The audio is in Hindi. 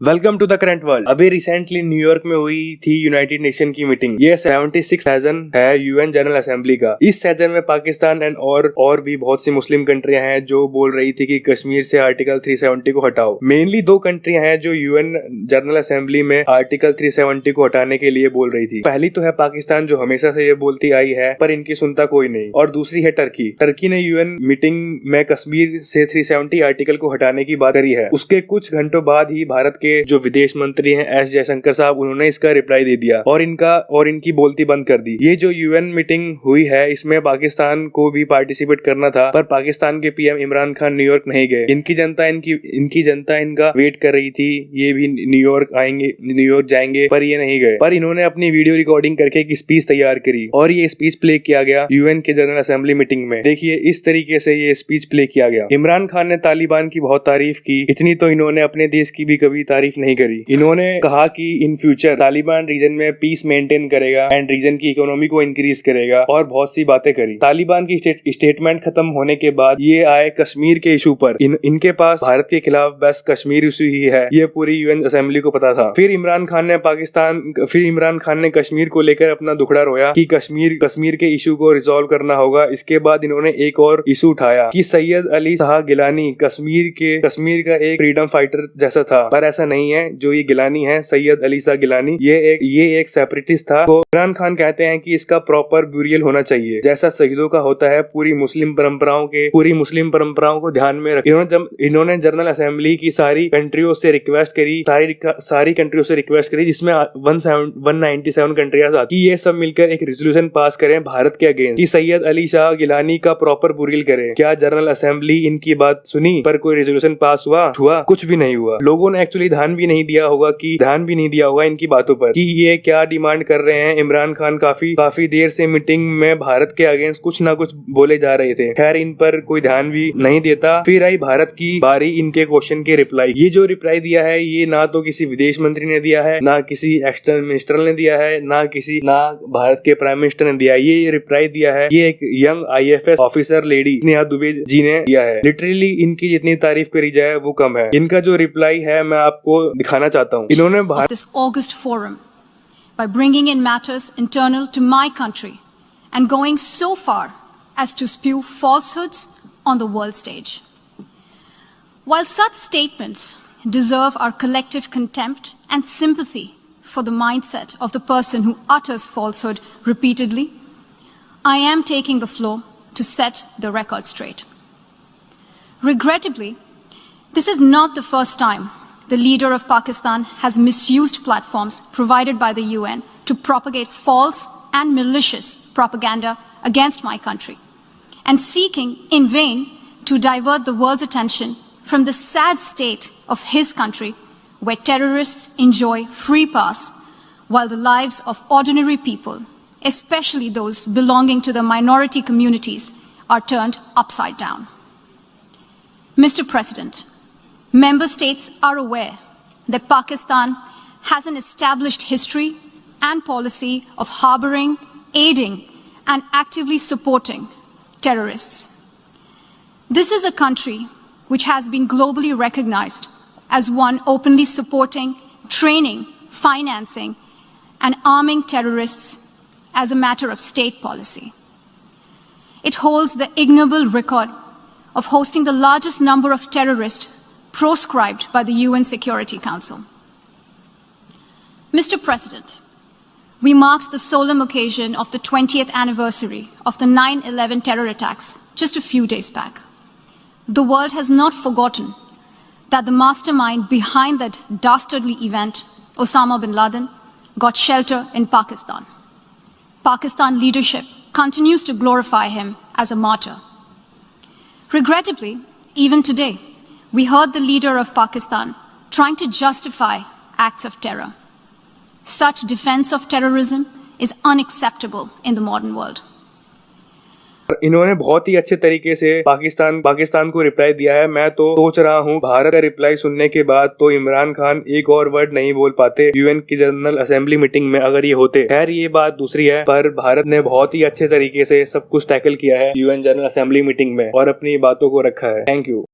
Welcome to the current world. अभी रिसेंटली न्यूयॉर्क में हुई थी यूनाइटेड नेशन की मीटिंग। ये 76 सेशन है यूएन जनरल असेंबली का। इस सेशन में पाकिस्तान एंड और भी बहुत सी मुस्लिम कंट्रियां हैं जो बोल रही थी कि कश्मीर से आर्टिकल 370 को हटाओ। मेनली दो कंट्रियां हैं जो यूएन जनरल असेंबली में आर्टिकल 370 को हटाने के लिए बोल रही थी। पहली तो है पाकिस्तान, जो हमेशा से ये बोलती आई है पर इनकी सुनता कोई नहीं, और दूसरी है टर्की। टर्की ने यूएन मीटिंग में कश्मीर से 370 आर्टिकल को हटाने की बात करी है। उसके कुछ घंटों बाद ही भारत के जो विदेश मंत्री हैं एस जयशंकर साहब, उन्होंने इसका रिप्लाई दे दिया और इनकी बोलती बंद कर दी। ये जो यूएन मीटिंग हुई है इसमें पाकिस्तान को भी पार्टिसिपेट करना था, पर पाकिस्तान के पीएम इमरान खान न्यूयॉर्क नहीं गए। इनकी जनता इनका वेट कर रही थी, ये भी न्यूयॉर्क जाएंगे, पर ये नहीं गए। पर इन्होंने अपनी वीडियो रिकॉर्डिंग करके एक स्पीच तैयार करी और ये स्पीच प्ले किया गया यूएन के जनरल असेंबली मीटिंग में। देखिए इस तरीके से ये स्पीच प्ले किया गया। इमरान खान ने तालिबान की बहुत तारीफ की, इतनी तो इन्होंने अपने देश की भी कभी तारीफ नहीं करी। इन्होंने कहा कि इन फ्यूचर तालिबान रीजन में पीस मेंटेन करेगा एंड रीजन की इकोनॉमी को इंक्रीज करेगा, और बहुत सी बातें करी। तालिबान की स्टेटमेंट खत्म होने के बाद ये आए कश्मीर के इशू पर। इनके पास भारत के खिलाफ बस कश्मीर इशू ही है, ये पूरी यूएन असेंबली को पता था। फिर इमरान खान ने कश्मीर को लेकर अपना दुखड़ा रोया कि कश्मीर के इशू को रिजॉल्व करना होगा। इसके बाद इन्होंने एक और इशू उठाया कि सैयद अली शाह गिलानी कश्मीर का एक फ्रीडम फाइटर जैसा था, पर ऐसा नहीं है। जो ये गिलानी है, सैयद अली शाह गिलानी, ये एक सेपरेटिस्ट था। तो इमरान खान कहते हैं कि इसका प्रॉपर ब्यूरियल होना चाहिए, जैसा शहीदों का होता है। पूरी मुस्लिम परंपराओं को ध्यान में रख इन्होंने जनरल असेंबली की सारी कंट्रियों से रिक्वेस्ट करी, जिसमें 197 कंट्रियां थी, कि ये सब मिलकर एक रेजोल्यूशन पास करें भारत के अगेंस्ट, कि सैयद अली शाह गिलानी का प्रॉपर ब्यूरियल करें। क्या जनरल असेंबली इनकी बात सुनी? पर कोई रेजोल्यूशन पास हुआ? कुछ भी नहीं हुआ। लोगों ने एक्चुअली ध्यान भी नहीं दिया होगा इनकी बातों पर कि ये क्या डिमांड कर रहे हैं। इमरान खान काफी देर से मीटिंग में भारत के अगेंस्ट कुछ ना कुछ बोले जा रहे थे। खैर इन पर कोई ध्यान भी नहीं देता। फिर आई भारत की बारी इनके क्वेश्चन के रिप्लाई। ये जो रिप्लाई दिया है, ये ना तो किसी विदेश मंत्री ने दिया है, ना किसी एक्सटर्नल मिनिस्टर ने दिया है, ना भारत के प्राइम मिनिस्टर ने दिया। ये रिप्लाई दिया है ये एक young IFS officer lady Neha Dubey ji ने दिया है। लिटरली इनकी जितनी तारीफ करी जाए वो कम है। इनका जो रिप्लाई है मैं आपको दिखाना चाहता हूँ। इन्होंने this August forum by bringing in matters internal to my country and going so far as to spew falsehoods on the world stage. While such statements deserve our collective contempt and sympathy for the mindset of the person who utters falsehood repeatedly, I am taking the floor to set the record straight. Regrettably, this is not the first time the leader of Pakistan has misused platforms provided by the UN to propagate false and malicious propaganda against my country, and seeking in vain to divert the world's attention from the sad state of his country, where terrorists enjoy free pass while the lives of ordinary people, especially those belonging to the minority communities, are turned upside down. Mr. President, Member states are aware that Pakistan has an established history and policy of harboring, aiding, and actively supporting terrorists. This is a country which has been globally recognized as one openly supporting, training, financing, and arming terrorists as a matter of state policy. It holds the ignoble record of hosting the largest number of terrorists proscribed by the UN Security Council. Mr. President, we marked the solemn occasion of the 20th anniversary of the 9/11 terror attacks just a few days back. The world has not forgotten that the mastermind behind that dastardly event, Osama bin Laden, got shelter in Pakistan. Pakistan leadership continues to glorify him as a martyr. Regrettably, even today, we heard the leader of Pakistan trying to justify acts of terror. Such defense of terrorism is unacceptable in the modern world. इन्होंने बहुत ही अच्छे तरीके से पाकिस्तान को रिप्लाई दिया है। मैं तो सोच रहा हूँ भारत का रिप्लाई सुनने के बाद तो इमरान खान एक और वर्ड नहीं बोल पाते यूएन की जनरल असेंबली मीटिंग में, अगर ये होते। खैर ये बात दूसरी है, पर भारत ने बहुत ही अच्छे तरीके से सब कुछ टैकल किया है यूएन जनरल असेंबली मीटिंग में और अपनी बातों को रखा है। Thank you.